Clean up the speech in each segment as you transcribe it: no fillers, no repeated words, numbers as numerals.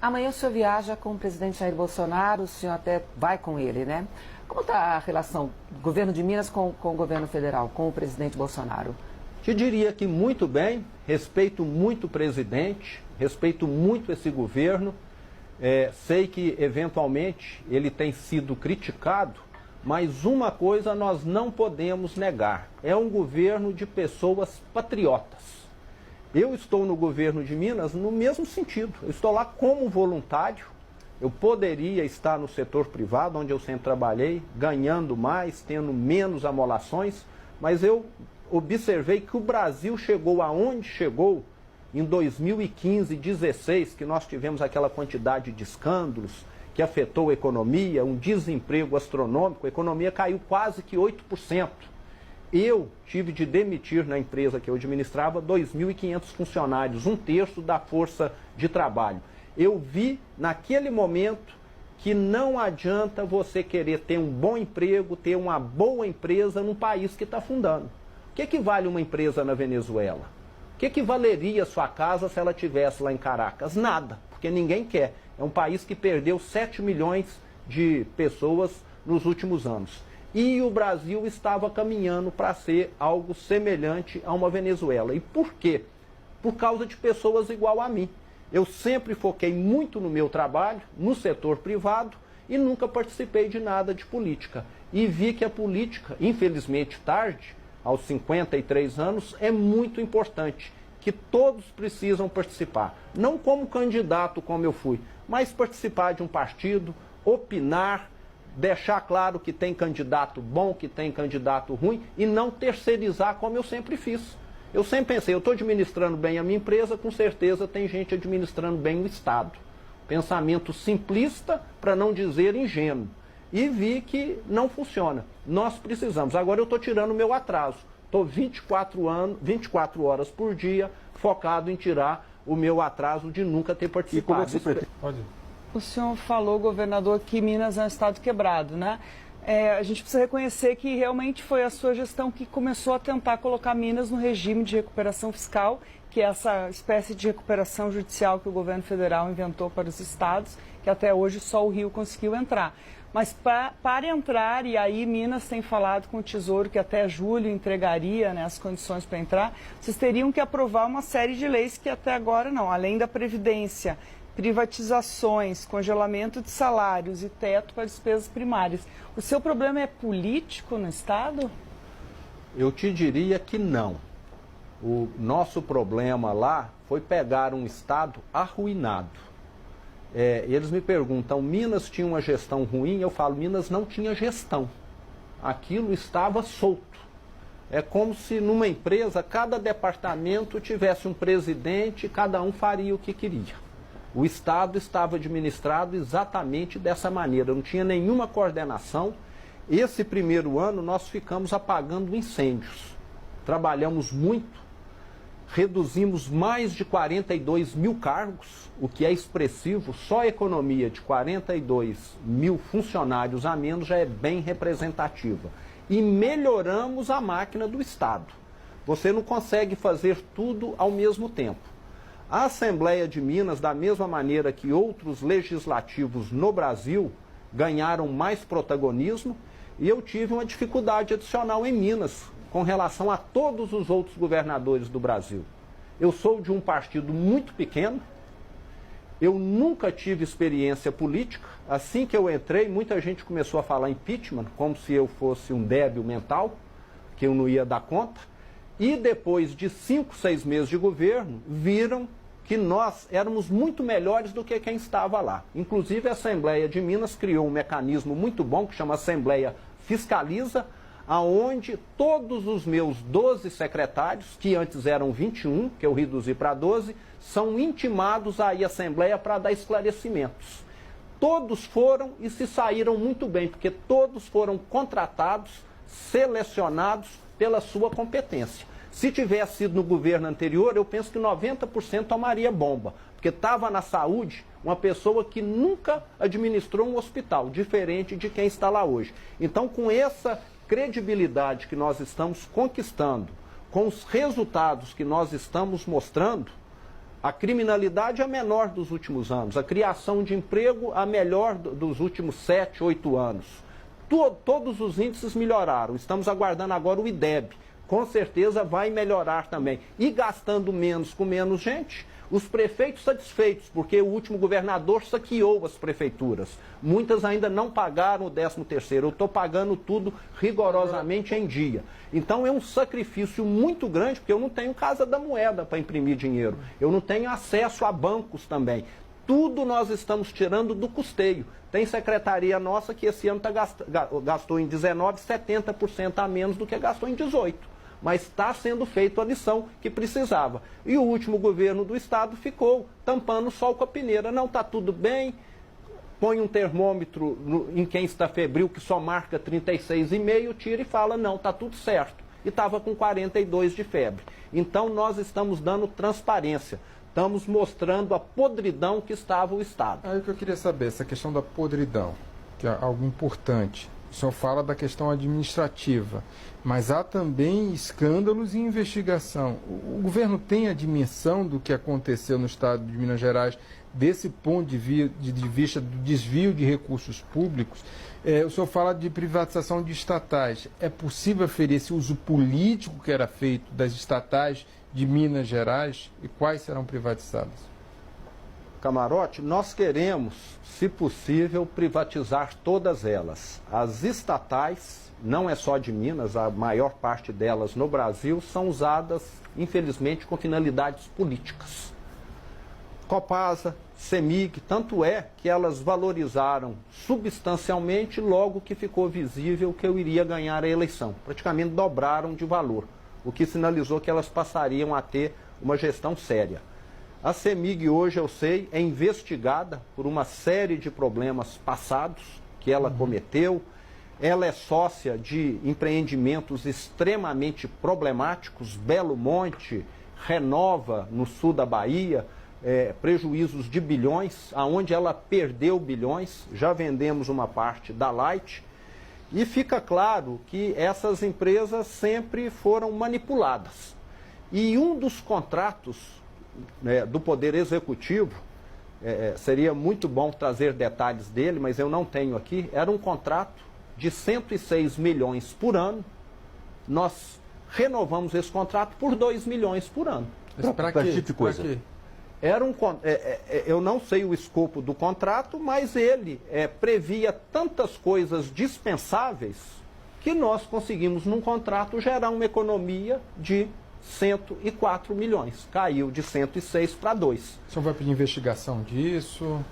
Amanhã o senhor viaja com o presidente Jair Bolsonaro, o senhor até vai com ele, né? Como está a relação do governo de Minas com o governo federal, com o presidente Bolsonaro? Te diria que muito bem, respeito muito o presidente, respeito muito esse governo. Sei que, eventualmente, ele tem sido criticado, mas uma coisa nós não podemos negar: é um governo de pessoas patriotas. Eu estou no governo de Minas no mesmo sentido. Eu estou lá como voluntário. Eu poderia estar no setor privado, onde eu sempre trabalhei, ganhando mais, tendo menos amolações, mas eu observei que o Brasil chegou aonde chegou em 2015, 2016, que nós tivemos aquela quantidade de escândalos que afetou a economia, um desemprego astronômico, a economia caiu quase que 8%. Eu tive de demitir na empresa que eu administrava 2.500 funcionários, um terço da força de trabalho. Eu vi naquele momento que não adianta você querer ter um bom emprego, ter uma boa empresa num país que está afundando. O que vale uma empresa na Venezuela? O que valeria a sua casa se ela estivesse lá em Caracas? Nada, porque ninguém quer. É um país que perdeu 7 milhões de pessoas nos últimos anos. E o Brasil estava caminhando para ser algo semelhante a uma Venezuela. E por quê? Por causa de pessoas igual a mim. Eu sempre foquei muito no meu trabalho, no setor privado, e nunca participei de nada de política. E vi que a política, infelizmente tarde, aos 53 anos, é muito importante, que todos precisam participar. Não como candidato, como eu fui, mas participar de um partido, opinar, deixar claro que tem candidato bom, que tem candidato ruim, e não terceirizar como eu sempre fiz. Eu sempre pensei, eu estou administrando bem a minha empresa, com certeza tem gente administrando bem o Estado. Pensamento simplista, para não dizer ingênuo. E vi que não funciona. Nós precisamos. Agora eu estou tirando o meu atraso. Estou 24 horas por dia focado em tirar o meu atraso de nunca ter participado. E como é que Pode. O senhor falou, governador, que Minas é um estado quebrado, né? A gente precisa reconhecer que realmente foi a sua gestão que começou a tentar colocar Minas no regime de recuperação fiscal, que é essa espécie de recuperação judicial que o governo federal inventou para os estados, que até hoje só o Rio conseguiu entrar. Mas para entrar, e aí Minas tem falado com o Tesouro que até julho entregaria, né, as condições para entrar, vocês teriam que aprovar uma série de leis que até agora não, além da Previdência, privatizações, congelamento de salários e teto para despesas primárias. O seu problema é político no Estado? Eu te diria que não. O nosso problema lá foi pegar um Estado arruinado. Eles me perguntam, Minas tinha uma gestão ruim? Eu falo, Minas não tinha gestão. Aquilo estava solto. É como se numa empresa, cada departamento tivesse um presidente e cada um faria o que queria. O Estado estava administrado exatamente dessa maneira, não tinha nenhuma coordenação. Esse primeiro ano nós ficamos apagando incêndios. Trabalhamos muito, reduzimos mais de 42 mil cargos, o que é expressivo. Só a economia de 42 mil funcionários a menos já é bem representativa. E melhoramos a máquina do Estado. Você não consegue fazer tudo ao mesmo tempo. A Assembleia de Minas, da mesma maneira que outros legislativos no Brasil, ganharam mais protagonismo, e eu tive uma dificuldade adicional em Minas, com relação a todos os outros governadores do Brasil. Eu sou de um partido muito pequeno, eu nunca tive experiência política. Assim que eu entrei, muita gente começou a falar impeachment, como se eu fosse um débil mental, que eu não ia dar conta. E depois de 5, 6 meses de governo, viram que nós éramos muito melhores do que quem estava lá. Inclusive a Assembleia de Minas criou um mecanismo muito bom, que chama Assembleia Fiscaliza, aonde todos os meus 12 secretários, que antes eram 21, que eu reduzi para 12, são intimados aí à Assembleia para dar esclarecimentos. Todos foram e se saíram muito bem, porque todos foram contratados, selecionados pela sua competência. Se tivesse sido no governo anterior, eu penso que 90% tomaria bomba, porque estava na saúde uma pessoa que nunca administrou um hospital, diferente de quem está lá hoje. Então, com essa credibilidade que nós estamos conquistando, com os resultados que nós estamos mostrando, A criminalidade é a menor dos últimos anos, a criação de emprego a melhor dos últimos 7, 8 anos. Todos os índices melhoraram, estamos aguardando agora o IDEB, com certeza vai melhorar também. E gastando menos com menos gente, os prefeitos satisfeitos, porque o último governador saqueou as prefeituras. Muitas ainda não pagaram o 13º, eu estou pagando tudo rigorosamente em dia. Então é um sacrifício muito grande, porque eu não tenho Casa da Moeda para imprimir dinheiro, eu não tenho acesso a bancos também. Tudo nós estamos tirando do custeio. Tem secretaria nossa que esse ano gastou em 19, 70% a menos do que gastou em 18. Mas está sendo feita a lição que precisava. E o último governo do estado ficou tampando o sol com a peneira. Não, está tudo bem, põe um termômetro em quem está febril, que só marca 36,5, tira e fala, não, está tudo certo. E estava com 42 de febre. Então nós estamos dando transparência. Estamos mostrando a podridão que estava o estado. Aí o que eu queria saber, essa questão da podridão, que é algo importante. O senhor fala da questão administrativa, mas há também escândalos e investigação. O governo tem a dimensão do que aconteceu no estado de Minas Gerais, desse ponto de vista do desvio de recursos públicos? O senhor fala de privatização de estatais. É possível aferir esse uso político que era feito das estatais de Minas Gerais e quais serão privatizadas? Camarote, nós queremos, se possível, privatizar todas elas. As estatais, não é só de Minas, a maior parte delas no Brasil, são usadas, infelizmente, com finalidades políticas. Copasa, CEMIG, tanto é que elas valorizaram substancialmente logo que ficou visível que eu iria ganhar a eleição. Praticamente dobraram de valor, o que sinalizou que elas passariam a ter uma gestão séria. A CEMIG hoje, eu sei, é investigada por uma série de problemas passados que ela cometeu. Ela é sócia de empreendimentos extremamente problemáticos, Belo Monte, Renova, no sul da Bahia, prejuízos de bilhões, aonde ela perdeu bilhões, já vendemos uma parte da Light. E fica claro que essas empresas sempre foram manipuladas. E um dos contratos do Poder Executivo, seria muito bom trazer detalhes dele, mas eu não tenho aqui, era um contrato de 106 milhões por ano. Nós renovamos esse contrato por 2 milhões por ano. Para que tipo de coisa? Eu não sei o escopo do contrato, mas ele previa tantas coisas dispensáveis que nós conseguimos, num contrato, gerar uma economia de 104 milhões. Caiu de 106 para 2. O senhor vai pedir investigação disso?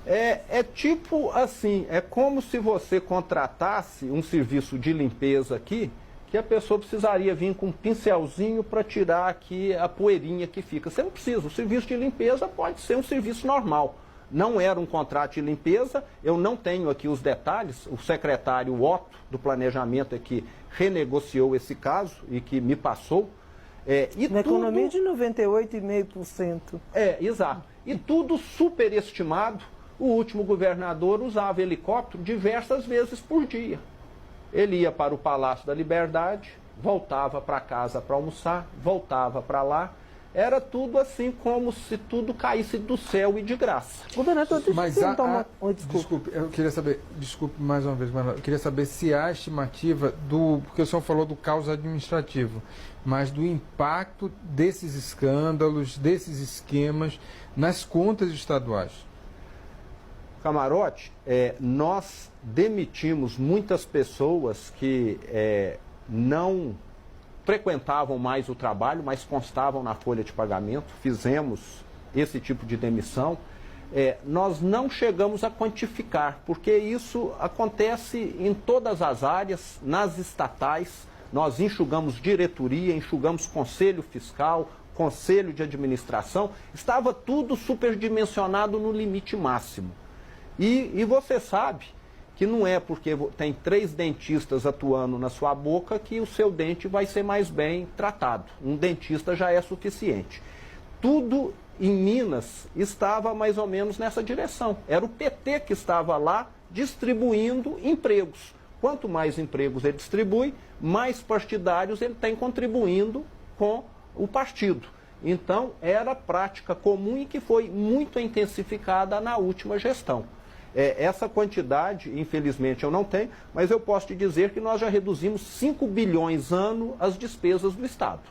É tipo assim, é como se você contratasse um serviço de limpeza aqui, que a pessoa precisaria vir com um pincelzinho para tirar aqui a poeirinha que fica. Você não precisa, o serviço de limpeza pode ser um serviço normal. Não era um contrato de limpeza, eu não tenho aqui os detalhes, o secretário Otto do Planejamento é que renegociou esse caso e que me passou. Na economia de 98,5%. Exato. E tudo superestimado. O último governador usava helicóptero diversas vezes por dia. Ele ia para o Palácio da Liberdade, voltava para casa para almoçar, voltava para lá. Era tudo assim, como se tudo caísse do céu e de graça. Governador, deixa eu perguntar uma... Desculpe, eu queria saber, desculpe mais uma vez, mas eu queria saber se há estimativa porque o senhor falou do caos administrativo, mas do impacto desses escândalos, desses esquemas nas contas estaduais. Camarote, nós demitimos muitas pessoas que não frequentavam mais o trabalho, mas constavam na folha de pagamento. Fizemos esse tipo de demissão. Nós não chegamos a quantificar, porque isso acontece em todas as áreas, nas estatais. Nós enxugamos diretoria, enxugamos conselho fiscal, conselho de administração. Estava tudo superdimensionado no limite máximo. E você sabe que não é porque tem 3 dentistas atuando na sua boca que o seu dente vai ser mais bem tratado. Um dentista já é suficiente. Tudo em Minas estava mais ou menos nessa direção. Era o PT que estava lá distribuindo empregos. Quanto mais empregos ele distribui, mais partidários ele tem contribuindo com o partido. Então, era prática comum e que foi muito intensificada na última gestão. Essa quantidade, infelizmente, eu não tenho, mas eu posso te dizer que nós já reduzimos 5 bilhões ano as despesas do Estado.